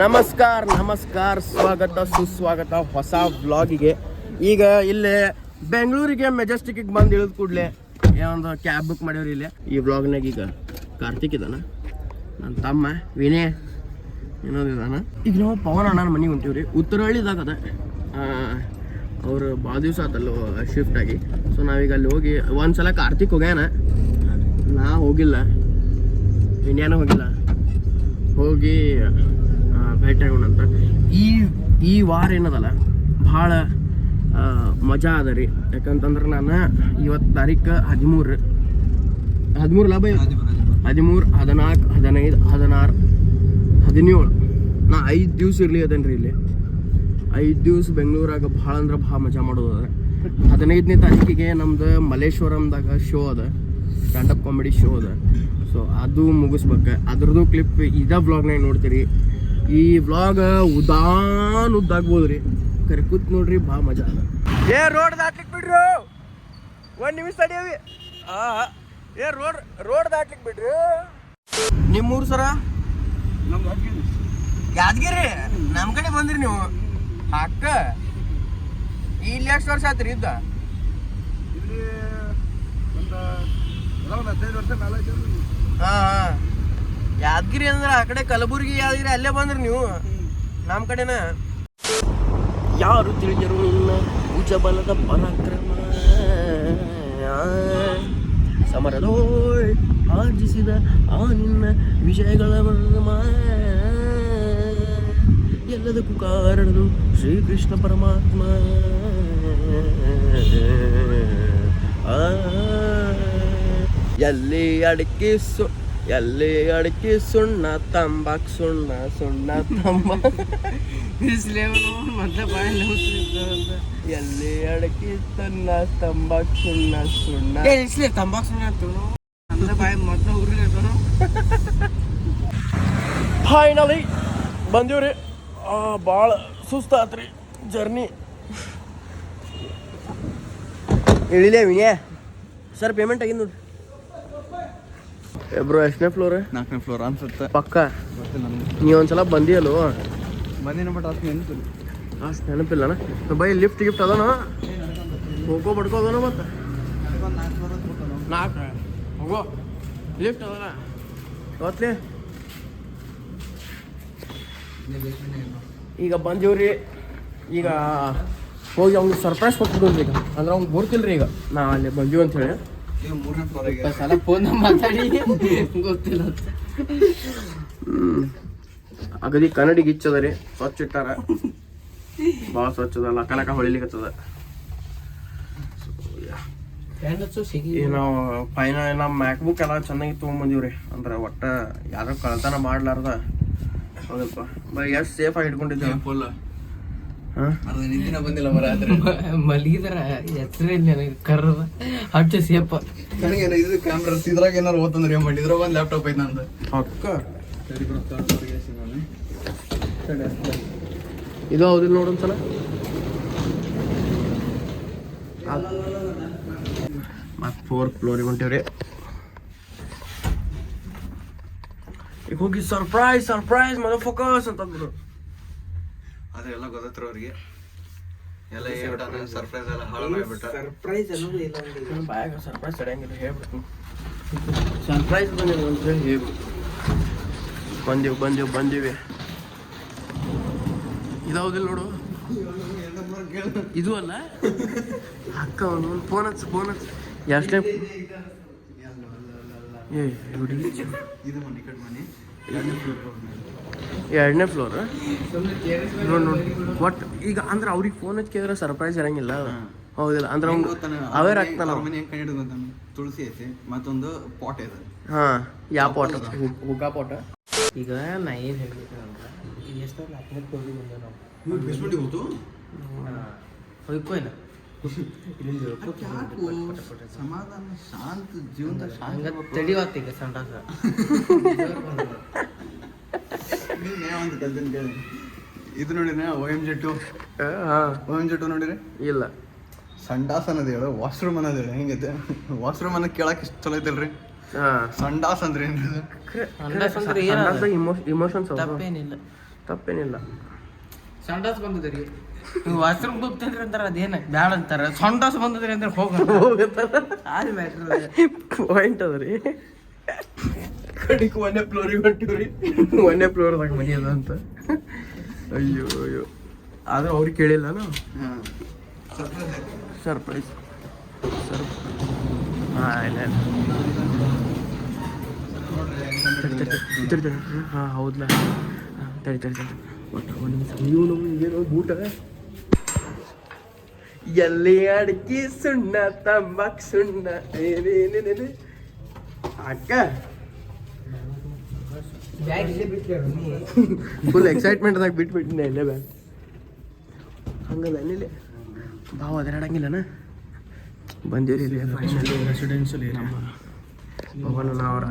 ನಮಸ್ಕಾರ ಸ್ವಾಗತ ಸುಸ್ವಾಗತ ಹೊಸ ವ್ಲಾಗಿಗೆ. ಈಗ ಇಲ್ಲೇ ಬೆಂಗಳೂರಿಗೆ ಮೆಜೆಸ್ಟಿಕ್ಗೆ ಬಂದು ಇಳಿದ ಕೂಡಲೇ ಒಂದು ಕ್ಯಾಬ್ ಬುಕ್ ಮಾಡ್ಯವ್ರಿ. ಇಲ್ಲೇ ಈ ವ್ಲಾಗ್ನಾಗ ಈಗ ಕಾರ್ತಿಕ್ ಇದಾನ, ನನ್ನ ತಮ್ಮ ವಿನಯ್ ಏನೋದಿದಾನ. ಈಗ ನಾವು ಪವನ್ ಅಣ್ಣನ ಮನೆಗೆ ಹೊಂಟೀವ್ರಿ. ಉತ್ತರಹಳ್ಳಿದಾಗದ. ಅವರು ಭಾಳ ದಿವಸ ಆತಲ್ಲ ಶಿಫ್ಟ್ ಆಗಿ. ಸೊ ನಾವೀಗ ಅಲ್ಲಿ ಹೋಗಿ ಒಂದ್ಸಲ ಕಾರ್ತಿಕ್ ಹೋಗ್ಯಾನ, ನಾ ಹೋಗಿಲ್ಲ, ವಿನಯನೂ ಹೋಗಿಲ್ಲ. ಹೋಗಿ ಭೇಟಿ ಆಗೋಣಂತ. ಈ ವಾರ ಏನದಲ್ಲ ಭಾಳ ಮಜಾ ಅದ ರೀ. ಯಾಕಂತಂದ್ರೆ ನಾನು ಇವತ್ತು ತಾರೀಕು 13 13 14 15 16 17 ನಾ 5 ದಿವ್ಸ ಇರಲಿ ಅದೇನು ರೀ. ಇಲ್ಲಿ 5 ದಿವ್ಸ ಬೆಂಗಳೂರಾಗ ಭಾಳ ಅಂದ್ರೆ ಭಾಳ ಮಜಾ ಮಾಡೋದು ಅದ. 15ನೇ ತಾರೀಕಿಗೆ ನಮ್ದು ಮಲ್ಲೇಶ್ವರಂದಾಗ ಶೋ ಅದ, ಸ್ಟ್ಯಾಂಡಪ್ ಕಾಮಿಡಿ ಶೋ ಅದ. ಸೊ ಅದು ಮುಗಿಸ್ಬೇಕು. ಅದ್ರದ್ದು ಕ್ಲಿಪ್ ಇದೇ ವ್ಲಾಗ್ನಾಗ ನೋಡ್ತೀರಿ. ಈ ವ್ಲಾಗ್ ಉದ್ದಾಗ್ಬೋದು ರೀ. ಕರೆ ಕೂತ್ ನೋಡ್ರಿ, ಭಾಳ ಮಜಾ ಅದ. ರೋಡ್ ದಾಟ್ಲಿಕ್ಕೆ ಬಿಡ್ರು, 1 ನಿಮಿಷ ತಡಿಯವಿ. ರೋಡ್ ದಾಟ್ಲಿಕ್ಕೆ ಬಿಡ್ರಿ. ನಿಮ್ಮೂರು ಸರ ಯಾದಗಿರಿ. ನಮ್ಮ ಕಡೆ ಬಂದ್ರಿ ನೀವು ಅಕ್ಕ. ಇಲ್ಲಿ ಎಷ್ಟು ವರ್ಷ ಆಯ್ತು ರೀ ಇದ್ದ? ಇಲ್ಲಿ ಒಂದು 15 ವರ್ಷ ಮೇಲೆ. ಹಾಂ ಯಾದಗಿರಿ ಅಂದ್ರೆ ಆ ಕಡೆ ಕಲಬುರ್ಗಿ ಯಾದಗಿರಿ ಅಲ್ಲೇ ಬಂದ್ರಿ ನೀವು. ನಮ್ಮ ಕಡೆನ ಯಾರು ತಿಳಿದರು ನಿನ್ನ ಭುಜಬಲದ ಪರಾಕ್ರಮ, ಸಮರದೋಯ್ ಆರ್ಜಿಸಿದ ಆ ನಿನ್ನ ವಿಜಯಗಳ ವರ್ಮ, ಎಲ್ಲದಕ್ಕೂ ಕಾರಣನು ಶ್ರೀಕೃಷ್ಣ ಪರಮಾತ್ಮ. ಎಲ್ಲಿ ಅಡಿಕೆ ಸುಣ್ಣ ತಂಬಾಕ್ ಸುಣ್ಣ ಎಲ್ಲಿ ಅಡಿಕೆ ಸುಣ್ಣ ತಂಬಾಕ್ ಸುಣ್ಣ ತಂಬಾಕ್ ಸುಣ್ಣ ಫೈನಲಿ ಬಂದೀವ್ರಿ. ಭಾಳ ಸುಸ್ತಾತ್ರಿ ಜರ್ನಿ. ಇಳಿಲೇ ವಿನಯ ಸರ್, ಪೇಮೆಂಟ್ ಆಗಿದ್ದು ನೋಡ್ರಿ. ಬ್ರೋ ಎಷ್ಟನೇ ಫ್ಲೋರ್? 4ನೇ ಫ್ಲೋರ್ ಅನ್ಸುತ್ತೆ ಪಕ್ಕ. ನೀವು ಒಂದ್ಸಲ ಬಂದಿಯಲ್ಲೋ? ಬಂದಿನ ಬಟ್ ಅಷ್ಟು ನೆನಪಿಲ್ಲ. ಅಷ್ಟು ನೆನಪಿಲ್ಲಣ್ಣ. ಬೈ ಲಿಫ್ಟ್ ಗಿಫ್ಟ್ ಅದನ, ಹೋಗೋ ಬಡ್ಕೋದನ. ಮತ್ತೆ 4 ಹೋಗೋ ಲಿಫ್ಟ್ ಅದನ ಅವತ್ತೇ. ಈಗ ಬಂದೀವ್ರಿ. ಈಗ ಹೋಗಿ ಅವ್ನಿಗೆ ಸರ್ಪ್ರೈಸ್ ಕೊಟ್ಬಿಡೋದು. ಈಗ ಅಂದ್ರೆ ಅವ್ನಿಗೆ ಗೊತ್ತಿಲ್ಲ ರೀ ಈಗ ನಾ ಅಲ್ಲಿ ಬಂದೀವಿ ಅಂತ ಹೇಳಿ. 3ನೇ ಫ್ಲೋರ್ ಸಲ ಫೋನ್ ಮಾತಾಡಿ ಗೊತ್ತಿಲ್ಲ. ಅಗದಿ ಕನ್ನಡಿ ಗಿಚ್ಚದ ರೀ, ಸ್ವಚ್ಛ ಇಟ್ಟಾರ, ಭಾಳ ಸ್ವಚ್ಛದ, ಲಕ್ಕ ಹೊಳಿಲಿಕ್ಕತ್ತದ. ನಾವು ಫೈನಲ್ ನಮ್ಮ ಮ್ಯಾಕ್ಬುಕ್ ಎಲ್ಲ ಚೆನ್ನಾಗಿ ತೊಗೊಂಬಂದೀವ್ರಿ. ಅಂದ್ರೆ ಒಟ್ಟ ಯಾರು ಕಳ್ತನ ಮಾಡ್ಲಾರ್ದ. ಹೌದಪ್ಪ ಬೈ, ಎಷ್ಟು ಸೇಫ್ ಆಗಿ ಇಟ್ಕೊಂಡಿದ್ದೇವೆ. ಫುಲ್ ನಿಂದಿನ ಬಂದಿಲ್ಲ ಮಲಗಿದಾರ ಹೆಸರಿಲ್ಲ ನನಗೆ ಕರ್ರದ ಹಚ್ಚ ಸೇಪ. ನನಗೆ ಇದು ಕ್ಯಾಮ್ರಾ ಇದ್ರಾಗ ಏನಾರು ಓದ್ತಂದ್ರೆ ಏನ್ ಮಾಡಿ, ಇದ್ರಾಗ ಒಂದು ಲ್ಯಾಪ್ಟಾಪ್ ಐತೆ ನಂದು. ಅಕ್ಕ ಇದು ಹೌದಿಲ್ಲ ನೋಡೊಂದ್ಸಲ. ಮತ್ತೆ 4th ಫ್ಲೋರಿಗೆ ಹೊಂಟೇವ್ರಿ. ಈಗ ಹೋಗಿ ಸರ್ಪ್ರೈಸ್ ಮದ ಫೋಕಸ್ ಅಂತ ಅಂದ್ಬಿಡು. ಅದೆಲ್ಲ ಗೊತ್ತತ್ರ ಅವ್ರಿಗೆ ಎಲ್ಲ ಹೇಳ್ಬಿಟ್ಟಾನ. ಸರ್ಪ್ರೈಸ್ ಎಲ್ಲ ಹಾಳು ಮಾಡಿಬಿಟ್ಟ. ಸರ್ಪ್ರೈಸ್ ಅನ್ನೋದು ಇಲ್ಲ. ಬಾಯಾಗ ಸರ್ಪ್ರೈಸ್ ತಡೆಯಂಗಿಲ್ಲ, ಹೇಳ್ಬಿಡ್ತೀನಿ. ಸರ್ಪ್ರೈಸ್ ಬಂದಿದೆ ಅಂತ ಹೇಳಿ ಹೇಳ್ಬಿಡ್ತು. ಬಂದೀವಿ. ಇದಾವುದಿಲ್ಲ ನೋಡು, ಇದು ಅಲ್ಲ ಅಕ್ಕ. ಒಂದು ಫೋನ್ ಹಚ್ಚು. ಎಷ್ಟೇ ಇದು ಮನೆ ಕಟ್ ಮನೆ 2ನೇ ಫ್ಲೋರ್ ನೋಡಿ. ಒಟ್ಟು ಈಗ ಅಂದ್ರೆ ಅವ್ರಿಗೆ ಫೋನ್ ಹಚ್ಚಿ ಕೇಳಿದ್ರೆ ಸರ್ಪ್ರೈಸ್ ಇರಂಗಿಲ್ಲ. ಹೌದಿಲ್ಲ ಅಂದ್ರೆ ಅವೇರ್ ಆಗ್ತಾನ. ಮನೆ ಹೆಂಗೆ ಕಂಡು ಹಿಡಿದು ತುಳಸಿ ಐತಿ, ಮತ್ತೊಂದು ಪಾಟ್ ಐತೆ. ಹಾಂ, ಯಾವ ಪಾಟ್? ಹುಗ್ಗಾ ಪಾಟ. ಈಗ ನಾ ಏನು ಹೇಳ್ಬೇಕು ಅಂದ್ರೆ ಎಷ್ಟು 4ನೇ ಫ್ಲೋರಿಗೆ ಬಂದೆ ನಾವು. ಬೇಸ್ಮೆಂಟಿಗೆ ಹೋಯ್ತು ಹೋಯ್ಕೋಯ್ನ ಸಮಾಧಾನ ಶಾಂತ ಜೀವನದ ಶಾಂತ ತಡಿವಾತ ಈಗ ಸಂಡಾಸ. ಇದು ನೋಡಿನ OMG2 ನೋಡಿರಿ? ಇಲ್ಲ. ಸಂಡಾಸ ಅನ್ನೋದು ಹೇಳು, ವಾಶ್ರೂಮ್ ಅನ್ನೋದು ಹೇಳು. ಹೆಂಗೈತೆ ವಾಶ್ರೂಮ್ ಅನ್ನೋ ಕೇಳಕ್ಕೆ ಇಷ್ಟು ಚಲೋ ಐತಲ್ರಿ. ಸಂಡಾಸ್ ಅಂದ್ರೆ ಏನು? ಸಂಡಾಸ್ ಅಂದ್ರೆ ಏನದ? ಇಮೋಷನ್ಸ್ ತಪ್ಪೇನಿಲ್ಲ. ತಪ್ಪೇನಿಲ್ಲ. ಸಂಡಾಸ್ ಬಂದದ್ರಿ ನೀವು ವಾಶ್ರೂಮ್ ಹೋಗ್ತೇನ್ರಿ ಅಂತಾರ ಅದೇನ ಬ್ಯಾಡ ಅಂತಾರ. ಸಂಡಾಸ್ ಬಂದದ್ರಿ ಅಂದ್ರೆ ಅದು ಮ್ಯಾಟ್ರ್ ಪಾಯಿಂಟ್ ಅದ್ರಿ. ಕಡಿಕ್ 1ನೇ ಫ್ಲೋರಿಗೆ ಹೊಂಟಿವ್ರಿ. 1ನೇ ಫ್ಲೋರ್ದಾಗ ಮನಿ ಅದ ಅಂತ. ಅಯ್ಯೋ ಅಯ್ಯೋ, ಆದ್ರೆ ಅವ್ರಿಗೆ ಕೇಳಿಲ್ಲ ನಾವು. ಸರ್ಪ್ರೈಸ್ ಹಾಂ ಇಲ್ಲ ಹಾಂ ಹೌದಲ್ಲ. ತಡಿ ಒಟ್ಟು ಒಂದು ನಿಮಿಷ. ನೀವು ಏನೋ ಬೂಟ ಎಲ್ಲಿ ಅಡಿಕೆ ಸುಣ್ಣ ತಂಬಾಕ್ ಸುಣ್ಣ ಏನೇನೇನೇನೆ ಅಕ್ಕ ಬ್ಯಾಗ್ ಇಲ್ಲೇ ಬಿಟ್ಟರೆ ಫುಲ್ ಎಕ್ಸೈಟ್ಮೆಂಟ್ದಾಗ ಬಿಟ್ಬಿಟ್ಟಿನಿ ಇಲ್ಲೇ ಬ್ಯಾಗ್ ಹಂಗಲ್ಲ ಏನಿಲ್ಲ ಭಾವ ಅದರಾಡಂಗಿಲ್ಲನ ಬಂದಿರಿ ಇಲ್ಲಿ ರೆಸಿಡೆನ್ಷಿಯಲ್ ನಮ್ಮ ಭವನ ಅವರ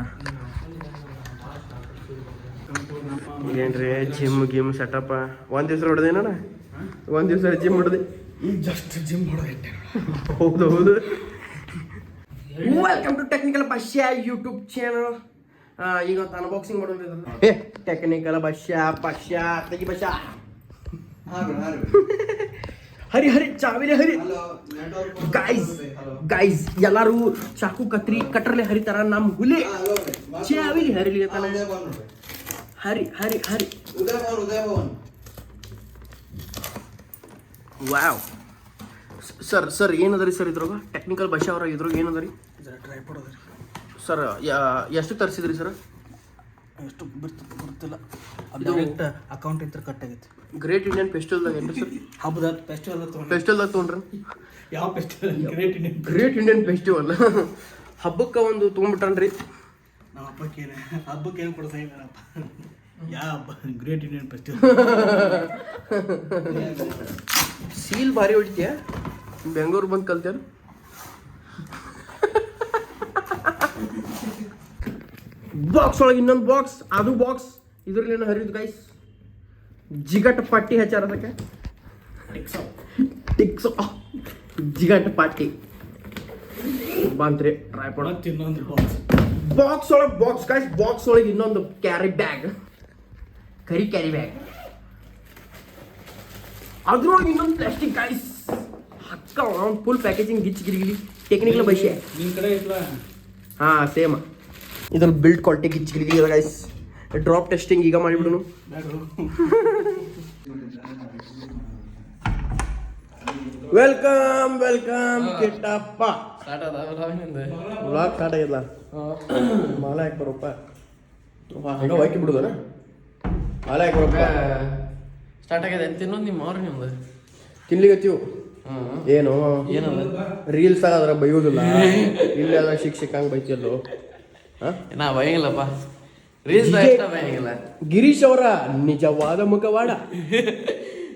ಏನ್ರಿ ಜಿಮ್ ಗಿಮ್ ಸೆಟಪ್ ಒಂದು ದಿವ್ಸ ಹೊಡೆದೇನ ಒಂದು ದಿವ್ಸ ಜಿಮ್ ಹೊಡೆದೆ. ಈಗ ಜಸ್ಟ್ ಜಿಮ್ ಹೊಡೆದಿಟ್ಟೆ. ಹೌದು welcome to technical Bhashya YouTube channel. ಈಗ ಅನ್ಬಾಕ್ಸಿಂಗ್ ಮಾಡೋದು. ಟೆಕ್ನಿಕಲ್ ಭಾಷ್ಯ ತೆಗಿ ಭಾಷಾ ಹರಿ ಚಾವಿಲೆ ಹರಿ. ಗೈಸ್ ಎಲ್ಲಾರು ಚಾಕು ಕಟ್ರಲೆ ಹರಿತಾರ. ನಮ್ಮ ಹುಲಿ ಚಾವಿಲಿ ಹರಿಲಿ ಹರಿ ವಾವ್. ಸರ್ ಏನದ ರೀ ಸರ್ ಇದ್ರಾಗ? ಟೆಕ್ನಿಕಲ್ ಭಾಷೆ ಅವ್ರ ಇದ್ರಾಗ ಏನದ ರೀ? ಟ್ರೈಪಾಡ್ ಅದ ರೀ ಸರ್. ಎಷ್ಟು ತರಿಸಿದ್ರಿ ಸರ್? ಎಷ್ಟು ಬರ್ತಿಲ್ಲ. ಅದು ಅಕೌಂಟ್ ಇಂತ ಕಟ್ ಆಗೈತಿ. ಗ್ರೇಟ್ ಇಂಡಿಯನ್ ಫೆಸ್ಟಿವಲ್ದಾಗ ಏನ್ರಿ ಸರ್? ಹಬ್ಬದ ಫೆಸ್ಟಿವಲ್ದಾಗ ತೊಗೊಂಡ್ರಿ? ಯಾವ ಫೆಸ್ಟಿವಲ್? ಗ್ರೇಟ್ ಇಂಡಿಯನ್ ಫೆಸ್ಟಿವಲ್ ಹಬ್ಬಕ್ಕೆ ಒಂದು ತೊಗೊಂಡ್ಬಿಟ್ರನ್ರಿ. ನಮ್ಮ ಹಬ್ಬಕ್ಕೆ ಏನು ಕೊಡ್ತಾ ಇದ್ದಾರಪ್ಪ? ಯಾವ ಹಬ್ಬ? Great Indian festival. ಸೀಲ್ ಭಾರಿ ಹೊಡಿತೀಯ? ಬೆಂಗಳೂರು ಬಂದು ಕಲ್ತೇನು? ಬಾಕ್ಸ್ ಒಳಗೆ ಇನ್ನೊಂದು ಬಾಕ್ಸ್, ಅದು ಬಾಕ್ಸ್ ಇದ್ರಲ್ಲಿ ಹರಿದು ಗೈಸ್. ಜಿಗಟ್ ಪಟ್ಟಿ ಹಚ್ಚಾರ ಅದಕ್ಕೆ. ಟಿಕ್ಸೋ ಜಿಗಟ್ ಪಟ್ಟಿ ಬಂತ್ರಿ. ಟ್ರೈಪಾಡ್ ಇನ್ನೊಂದು ಬಾಕ್ಸ್ ಒಳಗೆ ಬಾಕ್ಸ್ ಗೈಸ್. ಬಾಕ್ಸ್ ಒಳಗೆ ಇನ್ನೊಂದು ಕ್ಯಾರಿ ಬ್ಯಾಗ್, ಕ್ಯಾರಿ ಬ್ಯಾಗ್. ಅದ್ರೊಳಗೆ ಇನ್ನೊಂದು ಪ್ಲಾಸ್ಟಿಕ್ ಗೈಸ್. ಹಕ್ಕ ಫುಲ್ ಪ್ಯಾಕೇಜಿಂಗ್ ಗಿಚ್ಚಿ ಟೆಕ್ನಿಕಲ್ ಭಾಷೆ. ನಿಮ್ಮ ಕಡೆ ಇಲ್ಲ? ಹಾಂ ಸೇಮ್. ಇದ್ರಲ್ಲಿ ಬಿಲ್ಡ್ ಕ್ವಾಲಿಟಿ ಗಿಚ್ಚಿ ಗೈಸ್. ಡ್ರಾಪ್ ಟೆಸ್ಟಿಂಗ್ ಈಗ ಮಾಡಿಬಿಡೋಣ. ವೆಲ್ಕಮ್ ಕಿಟ್ಟಪ್ಪ. ವ್ಲಾಗ್ ಸ್ಟಾರ್ಟ್ ಆಗಿಲ್ಲ. ಮಾಲ ಹಾಕಿ ಬರಪ್ಪ. ಹಂಗೆ ಹಾಕಿ ಬಿಡುದನ ಮಾಲ ಹಾಕಿ ಬರಪ್ಪ. ಸ್ಟಾರ್ಟ್ ಆಗಿದೆ ಅಂತ ತಿನ್ನೋದು ನಿಮ್ಮ ಅವ್ರ ನಿಮ್ದು ತಿನ್ಲಿಗತ್ತೀವು. ಏನು ರೀಲ್ಸ್ ಆದ್ರ ಬೈಯೋದಿಲ್ಲ. ಇಲ್ಲಿ ಅದ ಶಿಕ್ಷಕಂಗೆ ಬೈತಿಯಲ್ಲೋ. ನಾ ಬಯಂಗಿಲ್ಲಪ್ಪ. ರೀಲ್ಸ್ ಅಷ್ಟ ಬಯಂಗಿಲ್ಲ. ಗಿರೀಶ್ ಅವರ ನಿಜವಾದ ಮುಖವಾಡ.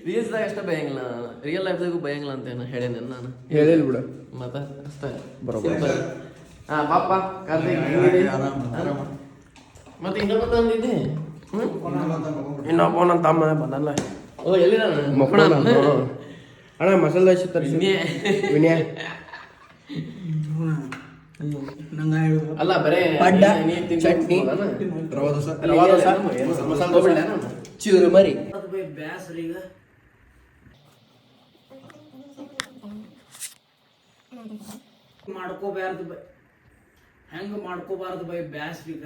ರೀಲ್ಸ್ದಾಗ ಅಷ್ಟ ಬಯಂಗಿಲ್ಲ. ರಿಯಲ್ ಲೈಫ್ದಾಗೂ ಬಯಂಗಿಲ್ಲ ಅಂತ ಏನು ಹೇಳೇನೆ ನಾನು. ಹೇಳಿಲ್ ಬಿಡ ಮತ್ತೆ ಅಷ್ಟೇ ಬರೋಬ್ಬರ. ಹಾಂ ಪಾಪ ಕಾರ್ತಿಕ್ ಮತ್ತೆ ಇನ್ನೊಬ್ಬ ತಂದಿದ್ದೆ. ಇನ್ನೊಬ್ಬ ನನ್ನ ತಮ್ಮ ಬಂದಲ್ಲ. ಓ ಎಲ್ಲಿ ಮಕ್ಕಳ ಅಣ್ಣ ಮಸಾಲೆ ದೋಸೆ ತರಿಸಿ. ವಿನಯ ಅಲ್ಲ ಬರೇ ಪಡ್ಡ ಚಟ್ನಿ ರವಾ ದೋಸೆ ಮಸಾಲೆ ದೋಸೆ ಚುರುಮರಿ. ಬ್ಯಾಸ್ರೀಗ ಮಾಡ್ಕೋಬಾರ್ದು ಬೈ. ಹೆಂಗೆ ಮಾಡ್ಕೋಬಾರ್ದು ಬೈ ಬ್ಯಾಸ್ರೀಗ.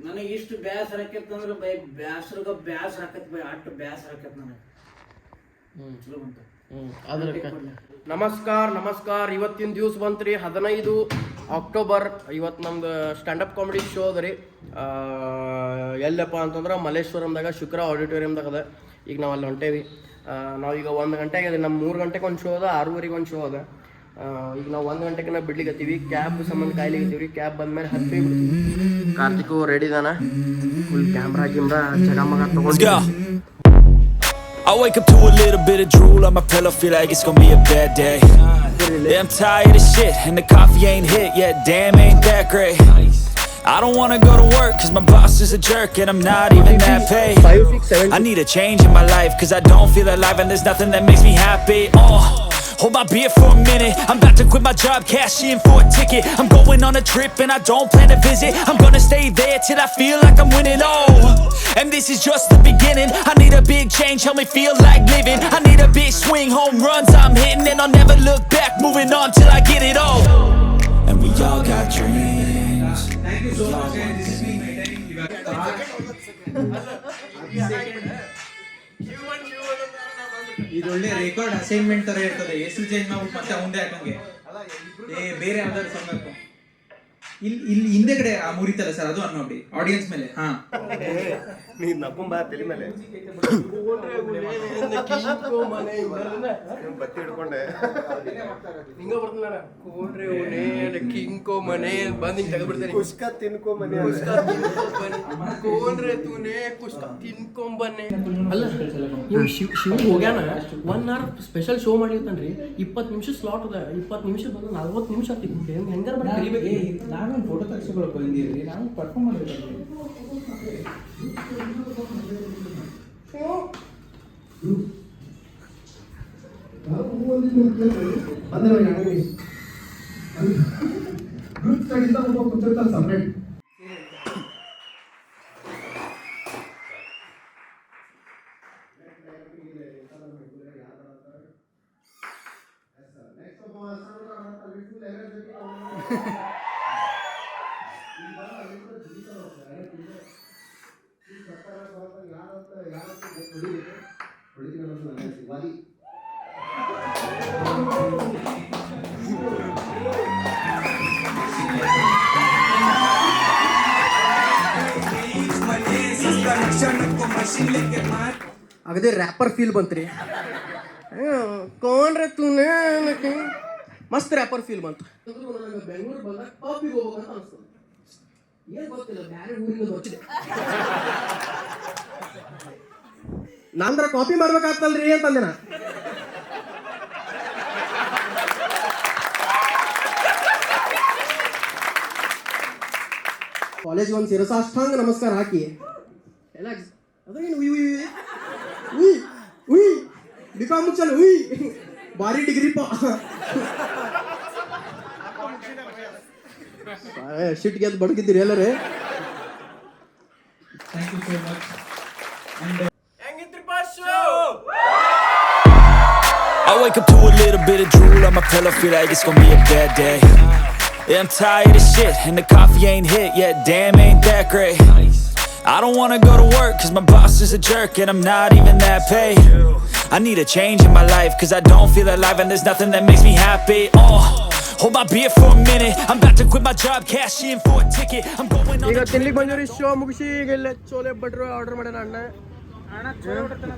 ನನಗೆ ಇಷ್ಟು ಬ್ಯಾಸರ ಆಕೈತೆ ಅಂದ್ರೆ ಬೈ ಬ್ಯಾಸರ ಆಕೈತೆ ಬೈ. ಅಷ್ಟು ಬ್ಯಾಸರ ಆಕೈತೆ ನನಗೆ. ಚಲೋ ಬಂತ. ನಮಸ್ಕಾರ. ಇವತ್ತಿನ ದಿವಸ ಬಂತ್ರಿ 15 ಅಕ್ಟೋಬರ್. ಇವತ್ತು ನಮ್ದು ಸ್ಟ್ಯಾಂಡಪ್ ಕಾಮಿಡಿ ಶೋ ಅದ ರೀ. ಎಲ್ಲಪ್ಪ ಅಂತಂದ್ರೆ ಮಲ್ಲೇಶ್ವರಂದಾಗ ಶುಕ್ರ ಆಡಿಟೋರಿಯಮ್ದಾಗ ಅದ. ಈಗ ನಾವು ಅಲ್ಲಿ ಹೊಂಟೇವಿ. ನಾವೀಗ 1 ಗಂಟೆಗೆ ಅದ. ನಮ್ಮ 3 ಗಂಟೆಗೆ ಒಂದು ಶೋ ಅದ, 6:30 ಒಂದು ಶೋ ಅದ. ಈಗ ನಾವು 1 ಗಂಟೆಗೆ ನಾವು ಬಿಡ್ಲಿಕ್ಕತ್ತೀವಿ. ಕ್ಯಾಬ್ ಸಂಬಂಧ ಕಾಯ್ಲಿಕ್ಕತ್ತೀವಿ ರೀ. ಕ್ಯಾಬ್ ಬಂದ್ಮೇಲೆ ಹತ್ತಿ ಕಾರ್ತಿಕು ರೆಡಿ ಇದಾನ. ಫುಲ್ ಕ್ಯಾಮ್ರಾ ಗಿಮ್ರಾ ಜಗಮಗ ತಗೊಂಡು. I wake up to a little bit of drool on my pillow, feel like it's gonna be a bad day. Yeah, I'm tired of shit, and the coffee ain't hit yet, damn ain't that great. I don't wanna go to work, cause my boss is a jerk, and I'm not even that paid. I need a change in my life, cause I don't feel alive, and there's nothing that makes me happy. hold my beer for a minute. I'm about to quit my job, cash in for a ticket. I'm going on a trip and I don't plan to visit. I'm gonna stay there till I feel like I'm winning. Oh, and this is just the beginning. I need a big change, help me feel like living. I need a big swing, home runs I'm hitting, and I'll never look back, moving on till I get it all. And we all got dreams. Thank you so much, guys. This has been my time. ಇದು ಒಳ್ಳೆ record assignment ತರ ಇರ್ತದೆ. ಹೆಸರು change ಮಾಡ್ಬಿಟ್ಟು ಮತ್ತೆ ಮುಂದೆ ಹಾಕಂಗೆ ಬೇರೆ ಯಾವ್ದಾದ್ರು ಸಾಂಗ್ ಹಾಕು. ಇಲ್ಲಿ ಹಿಂದೆಗಡೆ ಆ ಮುರಿತಲ್ಲ ಸರ್, ಅದು ಅನ್ನೋಡಿ ಆಡಿಯನ್ಸ್ ಮೇಲೆ. ಹಾ, ನೀ ನಕೊಂಬ ತಲೆ ಮೇಲೆ ಬತ್ತಿ ಹಿಡ್ಕೊಂಡೆ ಹಿಂಗ ಬರ್ತಲ್ಲ ಕೋಡ್ರೆ ಓಣೆ ಕಿಂಕೋ ಮನೆ ಬಂದು ಹಿಂಗೆ ತೆಗೆದ್ಬಿಡ್ತೇನೆ. ಕುಸ್ಕ ತಿನ್ಕೋ ಮನೆ, ಕೋಡ್ರೆ ತೂನೆ ಕುಸ್ಕ ತಿನ್ಕೊಂಬನೆ. ಅಲ್ಲ ಇವ್ ಶಿವ್ ಹೋಗ್ಯಾನ 1 hour ಸ್ಪೆಷಲ್ ಶೋ ಮಾಡಿರ್ತಾನ್ರಿ. 20 ನಿಮಿಷ ಸ್ಲಾಟ್ ಅದ. 20 ನಿಮಿಷ ಬಂದು 40 ನಿಮಿಷ ಆಗ್ತಿತ್ತು. ಹೆಂಗಾರ ಬಟ್ ಕರಿಬೇಕು. ನಾವೇನು ಫೋಟೋ ತೆಗೆಸ್ಕೊಳಕ್ ಬಂದಿರಿ, ನಾವು ಪರ್ಫಾರ್ಮ್ ಮಾಡಬೇಕು. ಅಗದೇ ರ್ಯಾಪರ್ ಫೀಲ್ ಬಂತ್ರಿ. ಕೋನ್ರೆ ತೂನೆ ಮಸ್ತ್ ರ್ಯಾಪರ್ ಫೀಲ್ ಬಂತು. ಬೆಂಗಳೂರು ಬಂದಾಗ ಕಾಪಿಗೆ ಹೋಗ್ಬೇಕಂತ ಅನಿಸ್ತದೆ. ಏನ್ ಗೊತ್ತಿಲ್ಲ, ಬೇರೆ ಊರಿಂದ ಬರ್ತಿದೆ. ನಾಂದ್ರ ಕಾಪಿ ಮಾಡ್ಬೇಕಾಗ್ತಲ್ರಿ ಅಂತಂದೆ ನಾ. ಕಾಲೇಜ್ ಒಂದು ಶಿರಸಾಷ್ಟಾಂಗ ನಮಸ್ಕಾರ ಹಾಕಿ ಎಲ್ಲ ಅದೇನು ಉಯ್ ಉಯ್ ಉಯ್ ಉಯ್ ಬಿಕಾಮ್ ಮುಚ್ಚಲ್ಲ ಉಯ್ ಭಾರಿ ಡಿಗ್ರಿ ಪಾ ಶಿಟ್ ಗೆದ್ದು ಬಡಗಿದ್ದೀರಿ ಎಲ್ಲರೇ. Thank you so much. I wake up to a little bit of drool on my pillow, feel like it's gonna be a bad day. Yeah, I'm tired of shit, and the coffee ain't hit yet, damn ain't that great. I don't wanna go to work, cause my boss is a jerk, and I'm not even that paid. I need a change in my life, cause I don't feel alive, and there's nothing that makes me happy. Oh, hold my beer for a minute, I'm about to quit my job, cash in for a ticket. I'm going on. ಈಗ ತಿನ್ಲಿಕ್ಕೆ ಬಂದಿರಿ, show ಮುಗಿಸಿ ಈಗ ಇಲ್ಲ ಚೋಲೆ ಭಟ್ರು order ಮಾಡ್ಯಾನ ಅಣ್ಣ.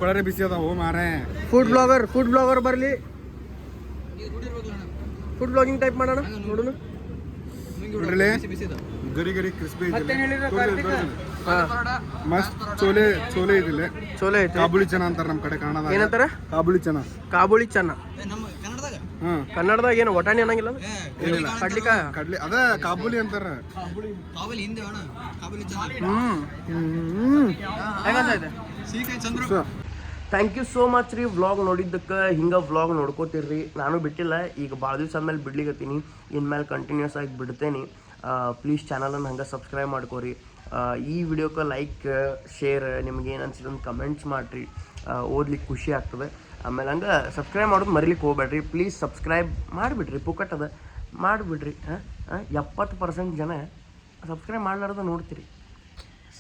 ಕೊಳರೆ ಬಿಸಿ ಅದ ಓ ಮಾರೇ. ಫುಡ್ ಬ್ಲಾಗರ್ ಬರಲಿ, ಫುಡ್ ಬ್ಲಾಗಿಂಗ್ ಟೈಪ್ ಮಾಡೋಣ ನೋಡೋಣ. ಗರಿ ಗರಿ ಕ್ರಿಸ್ಪಿ ಮಸ್ತ್ ಚೋಲೆ ಚೋಲೆ ಇದಿಲ್ಲ. ಚೋಲೆ ಐತೆ. ಕಾಬುಳಿ ಚನ ಅಂತಾರ ನಮ್ಮ ಕಡೆ ಕನ್ನಡದಾಗ. ಏನಂತಾರ? ಕಾಬುಳಿ ಚನ. ಕಾಬುಳಿ ಚೆನ್ನ ಕನ್ನಡದಾಗ ಏನು ಒಟಾಣಿ ಅನ್ನಂಗಿಲ್ಲ. ಕಡ್ಲಿ ಅದ ಕಾಬುಲಿ ಅಂತಾರ. ಥ್ಯಾಂಕ್ ಯು ಸೋ ಮಚ್ ರೀ ವ್ಲಾಗ್ ನೋಡಿದ್ದಕ್ಕೆ. ಹಿಂಗೆ ವ್ಲಾಗ್ ನೋಡ್ಕೋತೀರಿ. ನಾನು ಬಿಟ್ಟಿಲ್ಲ, ಈಗ ಭಾಳ ದಿವಸ ಆದ್ಮೇಲೆ ಬಿಡ್ಲಿಕತ್ತೀನಿ. ಇನ್ಮೇಲೆ ಕಂಟಿನ್ಯೂಸ್ ಆಗಿ ಬಿಡ್ತೇನೆ. ಪ್ಲೀಸ್ ಚಾನಲನ್ನು ಹಂಗೆ ಸಬ್ಸ್ಕ್ರೈಬ್ ಮಾಡ್ಕೋರಿ. ಈ ವಿಡಿಯೋಕ್ಕೆ ಲೈಕ್ ಶೇರ್, ನಿಮ್ಗೆ ಏನು ಅನ್ಸಿದೆ ಅಂತ ಕಮೆಂಟ್ಸ್ ಮಾಡಿರಿ. ಓದ್ಲಿಕ್ಕೆ ಖುಷಿ ಆಗ್ತದೆ. ಆಮೇಲೆ ಹಂಗೆ ಸಬ್ಸ್ಕ್ರೈಬ್ ಮಾಡೋದು ಮರಿಲಿಕ್ಕೆ ಹೋಗ್ಬೇಡ್ರಿ. Please subscribe ಮಾಡಿಬಿಡ್ರಿ, ಪುಕ್ಕಟ್ಟದ ಮಾಡಿಬಿಡ್ರಿ. 70% ಜನ ಸಬ್ಸ್ಕ್ರೈಬ್ ಮಾಡ್ಲಾರ್ದ ನೋಡ್ತೀರಿ,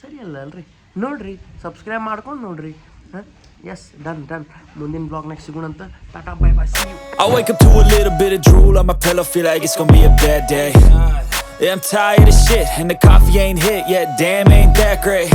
ಸರಿ ಅಲ್ಲ ಅಲ್ರಿ? ನೋಡ್ರಿ, ಸಬ್ಸ್ಕ್ರೈಬ್ ಮಾಡ್ಕೊಂಡು ನೋಡ್ರಿ. Yes, done. ಮುಂದಿನ ಬ್ಲಾಗ್ನಾಗ ಸಿಗೋಣಂತ. Tata bye bye, see you. I wake up to a little bit of drool on my pillow, feel like it's gonna be a bad day. Yeah, I'm tired of shit, and the coffee ain't hit yet, damn ain't that great.